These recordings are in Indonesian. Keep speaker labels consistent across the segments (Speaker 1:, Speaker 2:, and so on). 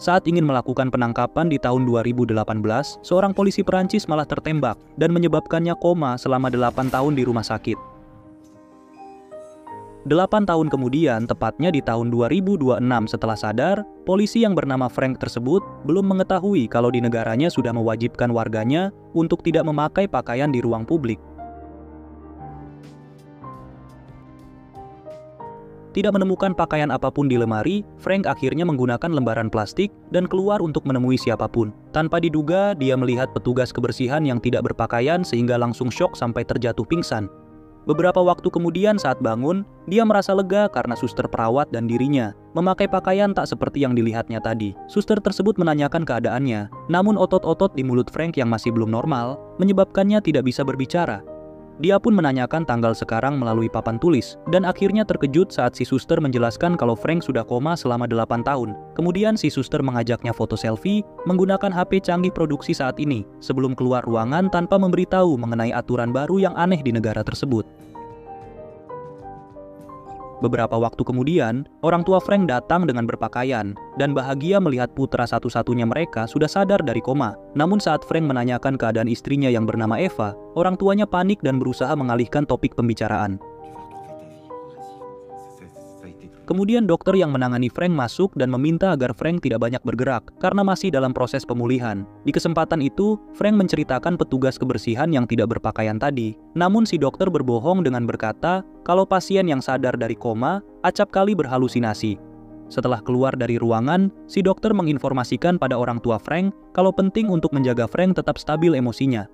Speaker 1: Saat ingin melakukan penangkapan di tahun 2018, seorang polisi Perancis malah tertembak dan menyebabkannya koma selama 8 tahun di rumah sakit. 8 tahun kemudian, tepatnya di tahun 2026 setelah sadar, polisi yang bernama Frank tersebut belum mengetahui kalau di negaranya sudah mewajibkan warganya untuk tidak memakai pakaian di ruang publik. Tidak menemukan pakaian apapun di lemari, Frank akhirnya menggunakan lembaran plastik dan keluar untuk menemui siapapun. Tanpa diduga, dia melihat petugas kebersihan yang tidak berpakaian sehingga langsung syok sampai terjatuh pingsan. Beberapa waktu kemudian saat bangun, dia merasa lega karena suster perawat dan dirinya memakai pakaian tak seperti yang dilihatnya tadi. Suster tersebut menanyakan keadaannya, namun otot-otot di mulut Frank yang masih belum normal menyebabkannya tidak bisa berbicara. Dia pun menanyakan tanggal sekarang melalui papan tulis, dan akhirnya terkejut saat si suster menjelaskan kalau Frank sudah koma selama 8 tahun. Kemudian si suster mengajaknya foto selfie menggunakan HP canggih produksi saat ini, sebelum keluar ruangan tanpa memberitahu mengenai aturan baru yang aneh di negara tersebut. Beberapa waktu kemudian, orang tua Frank datang dengan berpakaian dan bahagia melihat putra satu-satunya mereka sudah sadar dari koma. Namun saat Frank menanyakan keadaan istrinya yang bernama Eva, orang tuanya panik dan berusaha mengalihkan topik pembicaraan. Kemudian dokter yang menangani Frank masuk dan meminta agar Frank tidak banyak bergerak karena masih dalam proses pemulihan. Di kesempatan itu, Frank menceritakan petugas kebersihan yang tidak berpakaian tadi. Namun si dokter berbohong dengan berkata kalau pasien yang sadar dari koma acap kali berhalusinasi. Setelah keluar dari ruangan, si dokter menginformasikan pada orang tua Frank kalau penting untuk menjaga Frank tetap stabil emosinya.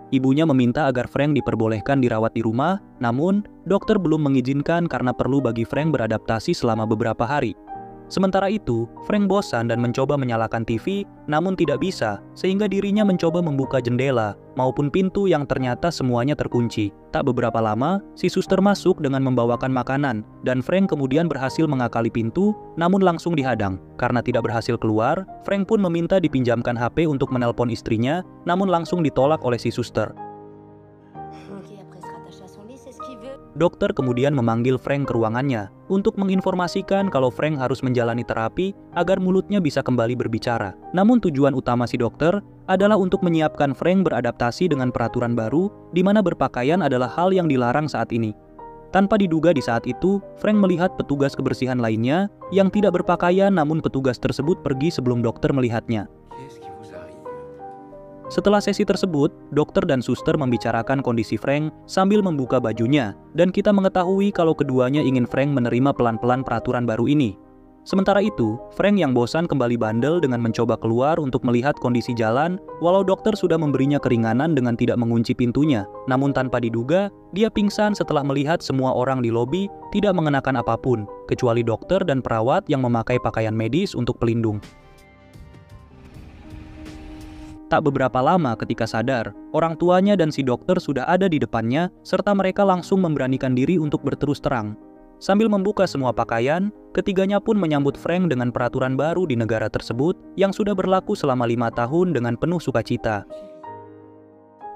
Speaker 1: Ibunya meminta agar Frank diperbolehkan dirawat di rumah, namun dokter belum mengizinkan karena perlu bagi Frank beradaptasi selama beberapa hari. Sementara itu, Frank bosan dan mencoba menyalakan TV, namun tidak bisa, sehingga dirinya mencoba membuka jendela maupun pintu yang ternyata semuanya terkunci. Tak beberapa lama, si suster masuk dengan membawakan makanan, dan Frank kemudian berhasil mengakali pintu, namun langsung dihadang. Karena tidak berhasil keluar, Frank pun meminta dipinjamkan HP untuk menelpon istrinya, namun langsung ditolak oleh si suster. Dokter kemudian memanggil Frank ke ruangannya untuk menginformasikan kalau Frank harus menjalani terapi agar mulutnya bisa kembali berbicara. Namun tujuan utama si dokter adalah untuk menyiapkan Frank beradaptasi dengan peraturan baru di mana berpakaian adalah hal yang dilarang saat ini. Tanpa diduga di saat itu, Frank melihat petugas kebersihan lainnya yang tidak berpakaian, namun petugas tersebut pergi sebelum dokter melihatnya. Setelah sesi tersebut, dokter dan suster membicarakan kondisi Frank sambil membuka bajunya, dan kita mengetahui kalau keduanya ingin Frank menerima pelan-pelan peraturan baru ini. Sementara itu, Frank yang bosan kembali bandel dengan mencoba keluar untuk melihat kondisi jalan, walau dokter sudah memberinya keringanan dengan tidak mengunci pintunya. Namun tanpa diduga, dia pingsan setelah melihat semua orang di lobi tidak mengenakan apapun, kecuali dokter dan perawat yang memakai pakaian medis untuk pelindung. Tak beberapa lama ketika sadar, orang tuanya dan si dokter sudah ada di depannya, serta mereka langsung memberanikan diri untuk berterus terang. Sambil membuka semua pakaian, ketiganya pun menyambut Frank dengan peraturan baru di negara tersebut yang sudah berlaku selama 5 tahun dengan penuh sukacita.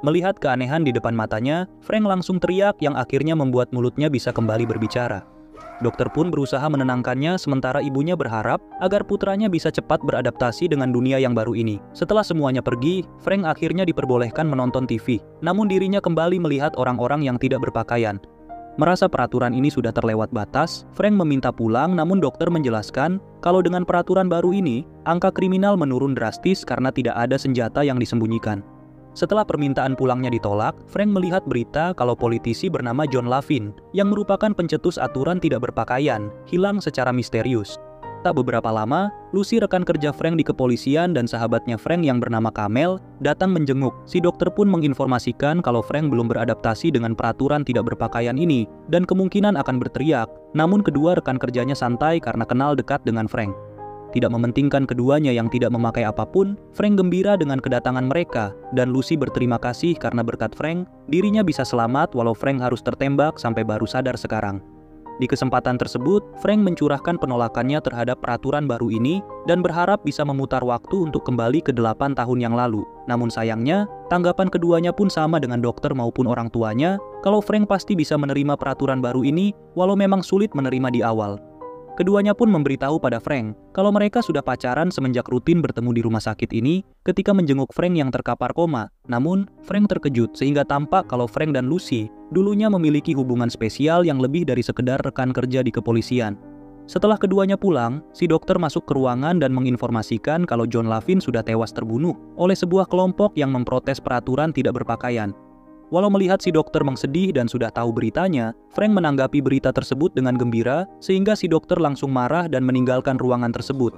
Speaker 1: Melihat keanehan di depan matanya, Frank langsung teriak yang akhirnya membuat mulutnya bisa kembali berbicara. Dokter pun berusaha menenangkannya sementara ibunya berharap agar putranya bisa cepat beradaptasi dengan dunia yang baru ini. Setelah semuanya pergi, Frank akhirnya diperbolehkan menonton TV. Namun dirinya kembali melihat orang-orang yang tidak berpakaian. Merasa peraturan ini sudah terlewat batas, Frank meminta pulang, namun dokter menjelaskan kalau dengan peraturan baru ini, angka kriminal menurun drastis karena tidak ada senjata yang disembunyikan. Setelah permintaan pulangnya ditolak, Frank melihat berita kalau politisi bernama John Lavin, yang merupakan pencetus aturan tidak berpakaian, hilang secara misterius. Tak beberapa lama, Lucy rekan kerja Frank di kepolisian dan sahabatnya Frank yang bernama Kamel datang menjenguk. Si dokter pun menginformasikan kalau Frank belum beradaptasi dengan peraturan tidak berpakaian ini dan kemungkinan akan berteriak. Namun kedua rekan kerjanya santai karena kenal dekat dengan Frank. Tidak mementingkan keduanya yang tidak memakai apapun, Frank gembira dengan kedatangan mereka, dan Lucy berterima kasih karena berkat Frank, dirinya bisa selamat walau Frank harus tertembak sampai baru sadar sekarang. Di kesempatan tersebut, Frank mencurahkan penolakannya terhadap peraturan baru ini dan berharap bisa memutar waktu untuk kembali ke 8 tahun yang lalu. Namun sayangnya, tanggapan keduanya pun sama dengan dokter maupun orang tuanya, kalau Frank pasti bisa menerima peraturan baru ini walau memang sulit menerima di awal. Keduanya pun memberitahu pada Frank kalau mereka sudah pacaran semenjak rutin bertemu di rumah sakit ini ketika menjenguk Frank yang terkapar koma. Namun, Frank terkejut sehingga tampak kalau Frank dan Lucy dulunya memiliki hubungan spesial yang lebih dari sekedar rekan kerja di kepolisian. Setelah keduanya pulang, si dokter masuk ke ruangan dan menginformasikan kalau John Lavin sudah tewas terbunuh oleh sebuah kelompok yang memprotes peraturan tidak berpakaian. Walau melihat si dokter mengsedih dan sudah tahu beritanya, Frank menanggapi berita tersebut dengan gembira sehingga si dokter langsung marah dan meninggalkan ruangan tersebut.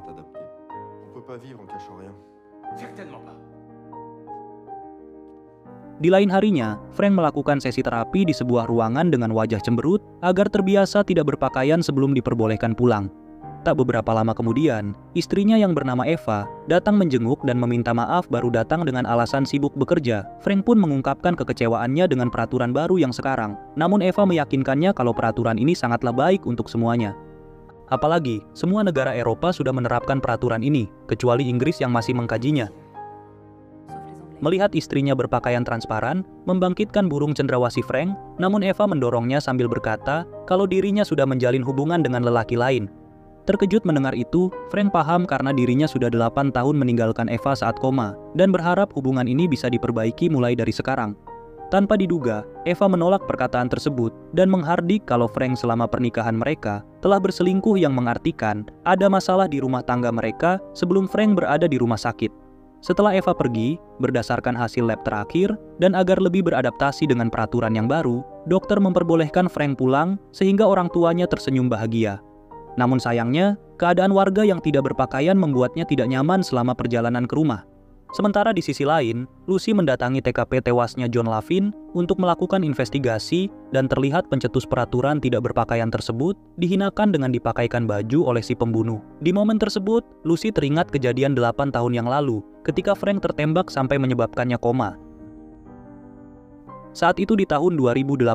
Speaker 1: Di lain harinya, Frank melakukan sesi terapi di sebuah ruangan dengan wajah cemberut agar terbiasa tidak berpakaian sebelum diperbolehkan pulang. Tak beberapa lama kemudian, istrinya yang bernama Eva datang menjenguk dan meminta maaf baru datang dengan alasan sibuk bekerja. Frank pun mengungkapkan kekecewaannya dengan peraturan baru yang sekarang. Namun Eva meyakinkannya kalau peraturan ini sangatlah baik untuk semuanya. Apalagi, semua negara Eropa sudah menerapkan peraturan ini, kecuali Inggris yang masih mengkajinya. Melihat istrinya berpakaian transparan, membangkitkan burung cendrawasih Frank, namun Eva mendorongnya sambil berkata kalau dirinya sudah menjalin hubungan dengan lelaki lain. Terkejut mendengar itu, Frank paham karena dirinya sudah 8 tahun meninggalkan Eva saat koma, dan berharap hubungan ini bisa diperbaiki mulai dari sekarang. Tanpa diduga, Eva menolak perkataan tersebut dan menghardik kalau Frank selama pernikahan mereka telah berselingkuh yang mengartikan ada masalah di rumah tangga mereka sebelum Frank berada di rumah sakit. Setelah Eva pergi, berdasarkan hasil lab terakhir, dan agar lebih beradaptasi dengan peraturan yang baru, dokter memperbolehkan Frank pulang sehingga orang tuanya tersenyum bahagia. Namun sayangnya, keadaan warga yang tidak berpakaian membuatnya tidak nyaman selama perjalanan ke rumah. Sementara di sisi lain, Lucy mendatangi TKP tewasnya John Lavin untuk melakukan investigasi dan terlihat pencetus peraturan tidak berpakaian tersebut dihinakan dengan dipakaikan baju oleh si pembunuh. Di momen tersebut, Lucy teringat kejadian 8 tahun yang lalu ketika Frank tertembak sampai menyebabkannya koma. Saat itu di tahun 2018,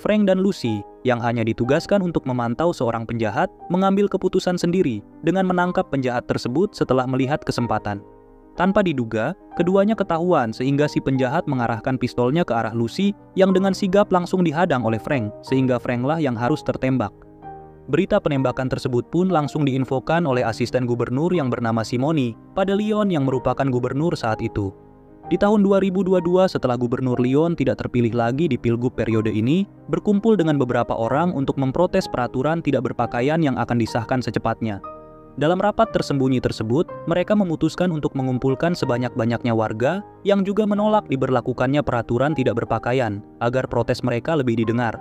Speaker 1: Frank dan Lucy yang hanya ditugaskan untuk memantau seorang penjahat mengambil keputusan sendiri dengan menangkap penjahat tersebut setelah melihat kesempatan. Tanpa diduga, keduanya ketahuan sehingga si penjahat mengarahkan pistolnya ke arah Lucy yang dengan sigap langsung dihadang oleh Frank, sehingga Franklah yang harus tertembak. Berita penembakan tersebut pun langsung diinfokan oleh asisten gubernur yang bernama Simoni pada Lyon yang merupakan gubernur saat itu. Di tahun 2022 setelah Gubernur Lyon tidak terpilih lagi di pilgub periode ini, berkumpul dengan beberapa orang untuk memprotes peraturan tidak berpakaian yang akan disahkan secepatnya. Dalam rapat tersembunyi tersebut, mereka memutuskan untuk mengumpulkan sebanyak-banyaknya warga yang juga menolak diberlakukannya peraturan tidak berpakaian, agar protes mereka lebih didengar.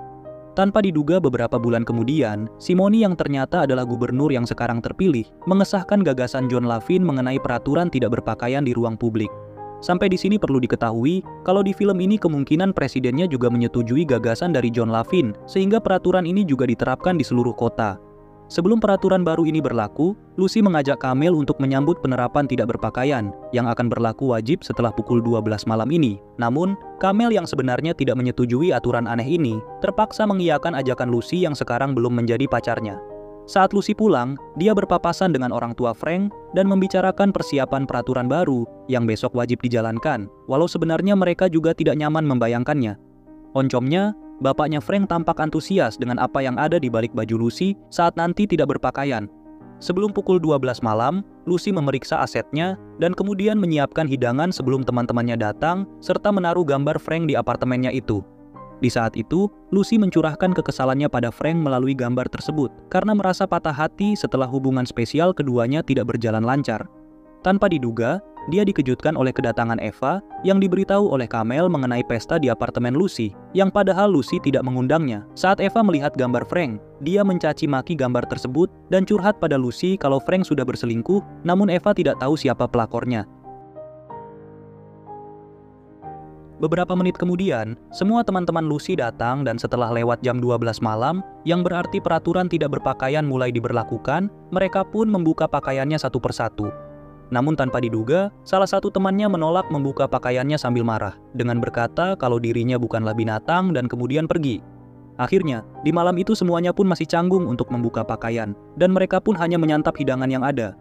Speaker 1: Tanpa diduga beberapa bulan kemudian, Simoni yang ternyata adalah gubernur yang sekarang terpilih, mengesahkan gagasan John Lavin mengenai peraturan tidak berpakaian di ruang publik. Sampai di sini perlu diketahui, kalau di film ini kemungkinan presidennya juga menyetujui gagasan dari John Lavin, sehingga peraturan ini juga diterapkan di seluruh kota. Sebelum peraturan baru ini berlaku, Lucy mengajak Kamel untuk menyambut penerapan tidak berpakaian, yang akan berlaku wajib setelah pukul 12 malam ini. Namun, Kamel yang sebenarnya tidak menyetujui aturan aneh ini, terpaksa mengiyakan ajakan Lucy yang sekarang belum menjadi pacarnya. Saat Lucy pulang, dia berpapasan dengan orang tua Frank dan membicarakan persiapan peraturan baru yang besok wajib dijalankan, walau sebenarnya mereka juga tidak nyaman membayangkannya. Oncomnya, bapaknya Frank tampak antusias dengan apa yang ada di balik baju Lucy saat nanti tidak berpakaian. Sebelum pukul 12 malam, Lucy memeriksa asetnya dan kemudian menyiapkan hidangan sebelum teman-temannya datang serta menaruh gambar Frank di apartemennya itu. Di saat itu, Lucy mencurahkan kekesalannya pada Frank melalui gambar tersebut karena merasa patah hati setelah hubungan spesial keduanya tidak berjalan lancar. Tanpa diduga, dia dikejutkan oleh kedatangan Eva yang diberitahu oleh Kamel mengenai pesta di apartemen Lucy, yang padahal Lucy tidak mengundangnya. Saat Eva melihat gambar Frank, dia mencaci maki gambar tersebut dan curhat pada Lucy kalau Frank sudah berselingkuh, namun Eva tidak tahu siapa pelakornya. Beberapa menit kemudian, semua teman-teman Lucy datang dan setelah lewat jam 12 malam, yang berarti peraturan tidak berpakaian mulai diberlakukan, mereka pun membuka pakaiannya satu persatu. Namun tanpa diduga, salah satu temannya menolak membuka pakaiannya sambil marah, dengan berkata kalau dirinya bukanlah binatang dan kemudian pergi. Akhirnya, di malam itu semuanya pun masih canggung untuk membuka pakaian, dan mereka pun hanya menyantap hidangan yang ada.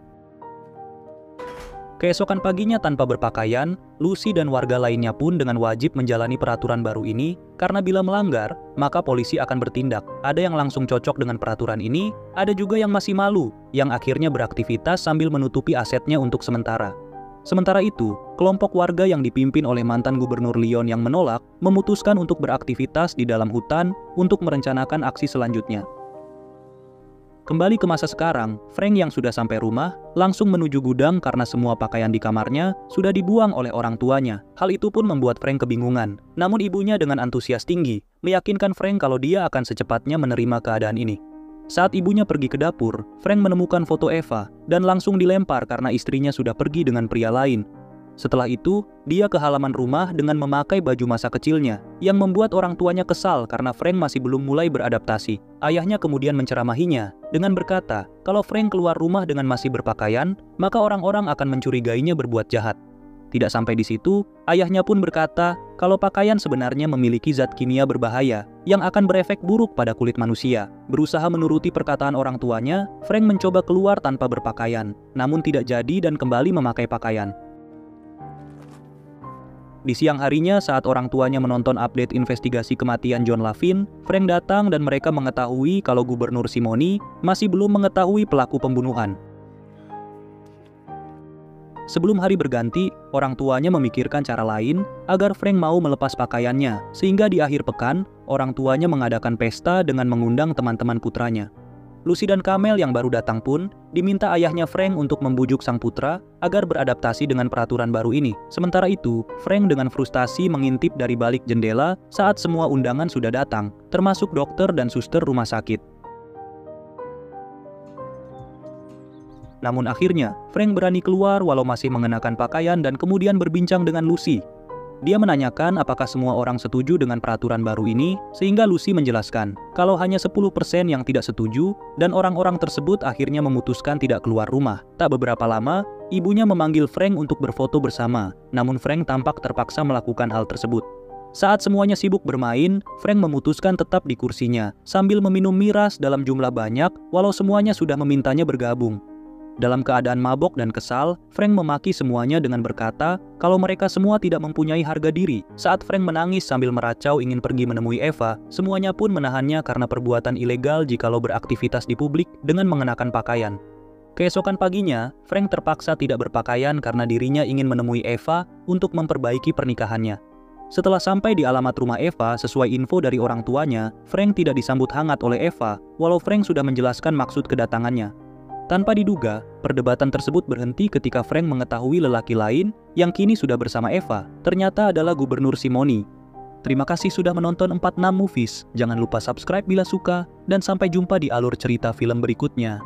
Speaker 1: Keesokan paginya tanpa berpakaian, Lucy dan warga lainnya pun dengan wajib menjalani peraturan baru ini karena bila melanggar, maka polisi akan bertindak. Ada yang langsung cocok dengan peraturan ini, ada juga yang masih malu, yang akhirnya beraktivitas sambil menutupi asetnya untuk sementara. Sementara itu, kelompok warga yang dipimpin oleh mantan Gubernur Lyon yang menolak, memutuskan untuk beraktivitas di dalam hutan untuk merencanakan aksi selanjutnya. Kembali ke masa sekarang, Frank yang sudah sampai rumah langsung menuju gudang karena semua pakaian di kamarnya sudah dibuang oleh orang tuanya. Hal itu pun membuat Frank kebingungan. Namun ibunya dengan antusias tinggi meyakinkan Frank kalau dia akan secepatnya menerima keadaan ini. Saat ibunya pergi ke dapur, Frank menemukan foto Eva dan langsung dilempar karena istrinya sudah pergi dengan pria lain. Setelah itu, dia ke halaman rumah dengan memakai baju masa kecilnya, yang membuat orang tuanya kesal karena Frank masih belum mulai beradaptasi. Ayahnya kemudian menceramahinya dengan berkata, kalau Frank keluar rumah dengan masih berpakaian, maka orang-orang akan mencurigainya berbuat jahat. Tidak sampai di situ, ayahnya pun berkata kalau pakaian sebenarnya memiliki zat kimia berbahaya yang akan berefek buruk pada kulit manusia. Berusaha menuruti perkataan orang tuanya, Frank mencoba keluar tanpa berpakaian, namun tidak jadi dan kembali memakai pakaian. Di siang harinya saat orang tuanya menonton update investigasi kematian John Lavin, Frank datang dan mereka mengetahui kalau Gubernur Simoni masih belum mengetahui pelaku pembunuhan. Sebelum hari berganti, orang tuanya memikirkan cara lain agar Frank mau melepas pakaiannya, sehingga di akhir pekan, orang tuanya mengadakan pesta dengan mengundang teman-teman putranya. Lucy dan Kamel yang baru datang pun diminta ayahnya Frank untuk membujuk sang putra agar beradaptasi dengan peraturan baru ini. Sementara itu, Frank dengan frustasi mengintip dari balik jendela saat semua undangan sudah datang, termasuk dokter dan suster rumah sakit. Namun akhirnya, Frank berani keluar walau masih mengenakan pakaian dan kemudian berbincang dengan Lucy. Dia menanyakan apakah semua orang setuju dengan peraturan baru ini, sehingga Lucy menjelaskan kalau hanya 10% yang tidak setuju dan orang-orang tersebut akhirnya memutuskan tidak keluar rumah. Tak beberapa lama, ibunya memanggil Frank untuk berfoto bersama, namun Frank tampak terpaksa melakukan hal tersebut. Saat semuanya sibuk bermain, Frank memutuskan tetap di kursinya, sambil meminum miras dalam jumlah banyak walau semuanya sudah memintanya bergabung. Dalam keadaan mabok dan kesal, Frank memaki semuanya dengan berkata kalau mereka semua tidak mempunyai harga diri. Saat Frank menangis sambil meracau ingin pergi menemui Eva, semuanya pun menahannya karena perbuatan ilegal jikalau beraktivitas di publik dengan mengenakan pakaian. Keesokan paginya, Frank terpaksa tidak berpakaian karena dirinya ingin menemui Eva untuk memperbaiki pernikahannya. Setelah sampai di alamat rumah Eva sesuai info dari orang tuanya, Frank tidak disambut hangat oleh Eva, walau Frank sudah menjelaskan maksud kedatangannya. Tanpa diduga, perdebatan tersebut berhenti ketika Frank mengetahui lelaki lain yang kini sudah bersama Eva, ternyata adalah Gubernur Simoni. Terima kasih sudah menonton 46 Movies, jangan lupa subscribe bila suka, dan sampai jumpa di alur cerita film berikutnya.